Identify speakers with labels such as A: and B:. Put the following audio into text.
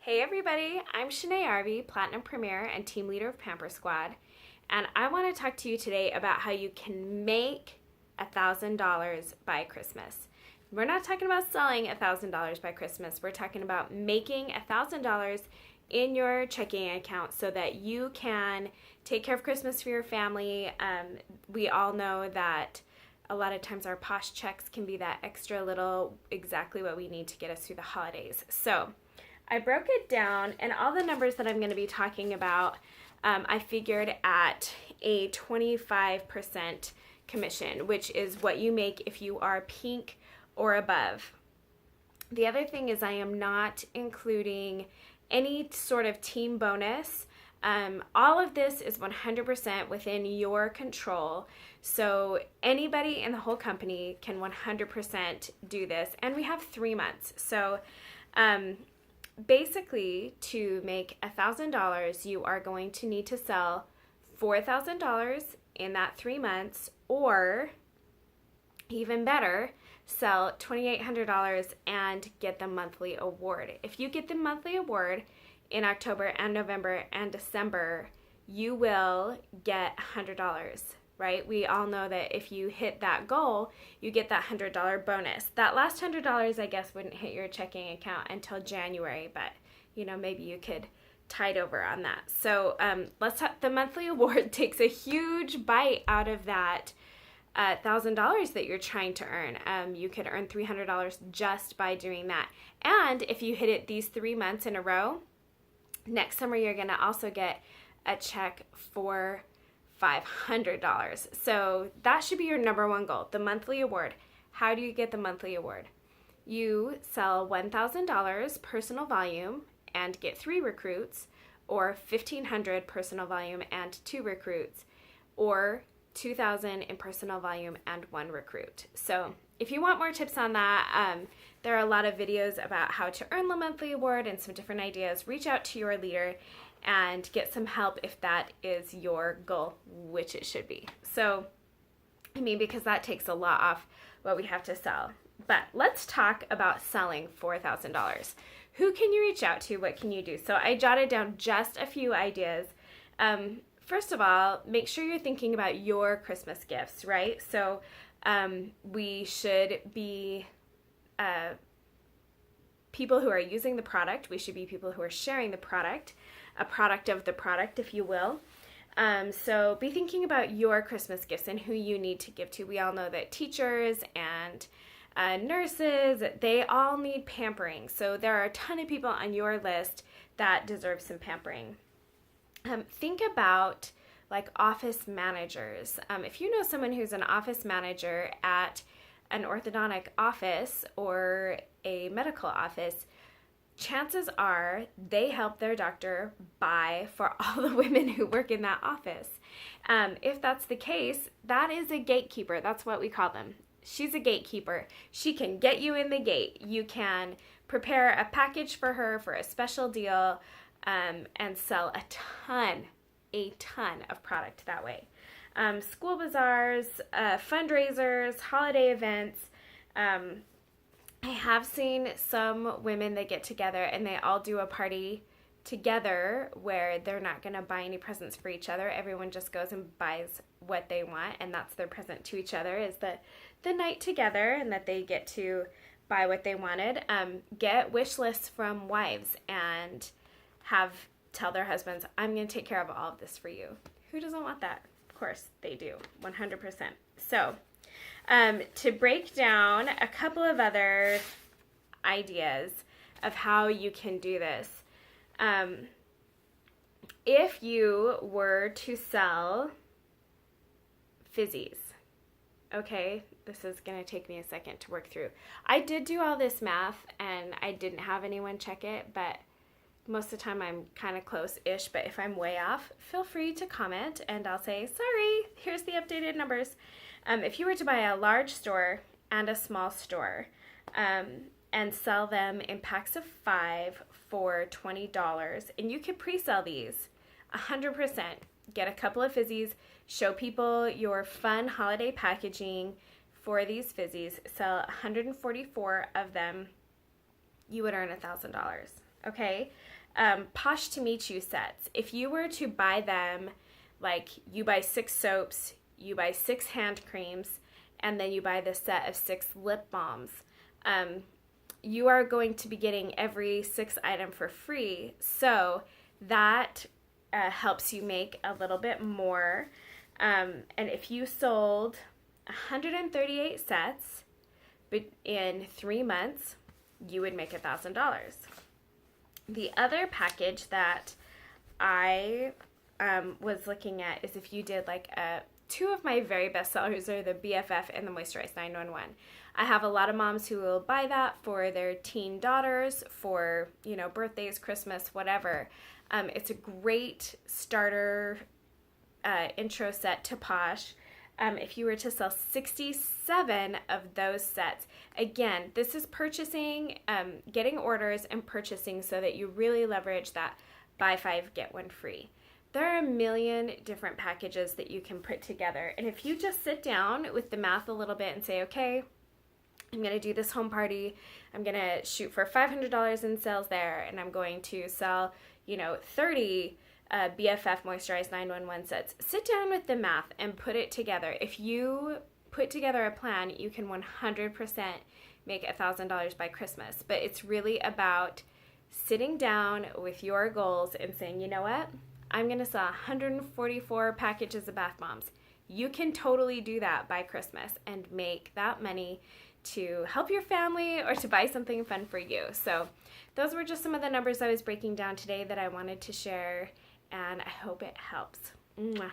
A: Hey everybody, I'm Shanae Arvey, Platinum Premier and Team Leader of Pamper Squad, and I want to talk to you today about how you can make $1,000 by Christmas. We're not talking about selling $1,000 by Christmas, we're talking about making $1,000 in your checking account so that you can take care of Christmas for your family. We all know that a lot of times our Posh checks can be that extra little, exactly what we need to get us through the holidays. So I broke it down, and all the numbers that I'm going to be talking about, I figured at a 25% commission, which is what you make if you are pink or above. The other thing is I am not including any sort of team bonus. All of this is 100% within your control. So anybody in the whole company can 100% do this. And we have 3 months. So basically, to make $1,000, you are going to need to sell $4,000 in that 3 months, or even better, sell $2,800 and get the monthly award. If you get the monthly award in October and November and December, you will get $100. Right? We all know that if you hit that goal, you get that $100 bonus. That last $100, I guess, wouldn't hit your checking account until January, but maybe you could tide over on that. So the monthly award takes a huge bite out of that $1,000 that you're trying to earn. You could earn $300 just by doing that. And if you hit it these 3 months in a row, next summer you're going to also get a check for $500. So that should be your number one goal, the monthly award. How do you get the monthly award? You sell $1,000 personal volume and get 3 recruits, or $1,500 personal volume and 2 recruits, or $2,000 in personal volume and 1 recruit. So if you want more tips on that, there are a lot of videos about how to earn the monthly award and some different ideas. Reach out to your leader and get some help if that is your goal, which it should be. So, because that takes a lot off what we have to sell. But let's talk about selling $4,000. Who can you reach out to? What can you do? So I jotted down just a few ideas. First of all, make sure you're thinking about your Christmas gifts, right? So we should be people who are using the product. We should be people who are sharing the product, a product of the product, if you will. So be thinking about your Christmas gifts and who you need to give to. We all know that teachers and nurses, they all need pampering. So there are a ton of people on your list that deserve some pampering. Think about like office managers. If you know someone who's an office manager at an orthodontic office or a medical office, chances are they help their doctor buy for all the women who work in that office. If that's the case, that is a gatekeeper. That's what we call them. She's a gatekeeper. She can get you in the gate. You can prepare a package for her for a special deal and sell a ton of product that way. School bazaars, fundraisers, holiday events. I have seen some women that get together and they all do a party together where they're not going to buy any presents for each other. Everyone just goes and buys what they want, and that's their present to each other, is the night together, and that they get to buy what they wanted. Get wish lists from wives and tell their husbands, I'm going to take care of all of this for you. Who doesn't want that? Of course they do, 100%. So to break down a couple of other ideas of how you can do this. If you were to sell fizzies, okay, this is going to take me a second to work through. I did do all this math and I didn't have anyone check it, but most of the time I'm kind of close-ish, but if I'm way off, feel free to comment and I'll say, sorry, here's the updated numbers. If you were to buy a large store and a small store and sell them in packs of 5 for $20, and you could pre-sell these 100%, get a couple of fizzies, show people your fun holiday packaging for these fizzies, sell 144 of them, you would earn $1,000. okay? Posh to meet you sets. If you were to buy them, like you buy 6 soaps, you buy 6 hand creams, and then you buy the set of 6 lip balms, you are going to be getting every 6 item for free. So that helps you make a little bit more. And if you sold 138 sets in 3 months, you would make $1,000. The other package that I was looking at is if you did like 2 of my very best sellers are the BFF and the Moisturized 911. I have a lot of moms who will buy that for their teen daughters for, you know, birthdays, Christmas, whatever. It's a great starter intro set to Posh. If you were to sell 67 of those sets, again, this is purchasing, getting orders and purchasing so that you really leverage that buy 5, get 1 free. There are a million different packages that you can put together. And if you just sit down with the math a little bit and say, okay, I'm going to do this home party. I'm going to shoot for $500 in sales there, and I'm going to sell, you know, 30 BFF Moisturized 911 sets. Sit down with the math and put it together. If you put together a plan, you can 100% make $1,000 by Christmas. But it's really about sitting down with your goals and saying, you know what? I'm going to sell 144 packages of bath bombs. You can totally do that by Christmas and make that money to help your family or to buy something fun for you. So those were just some of the numbers I was breaking down today that I wanted to share, and I hope it helps. Mwah.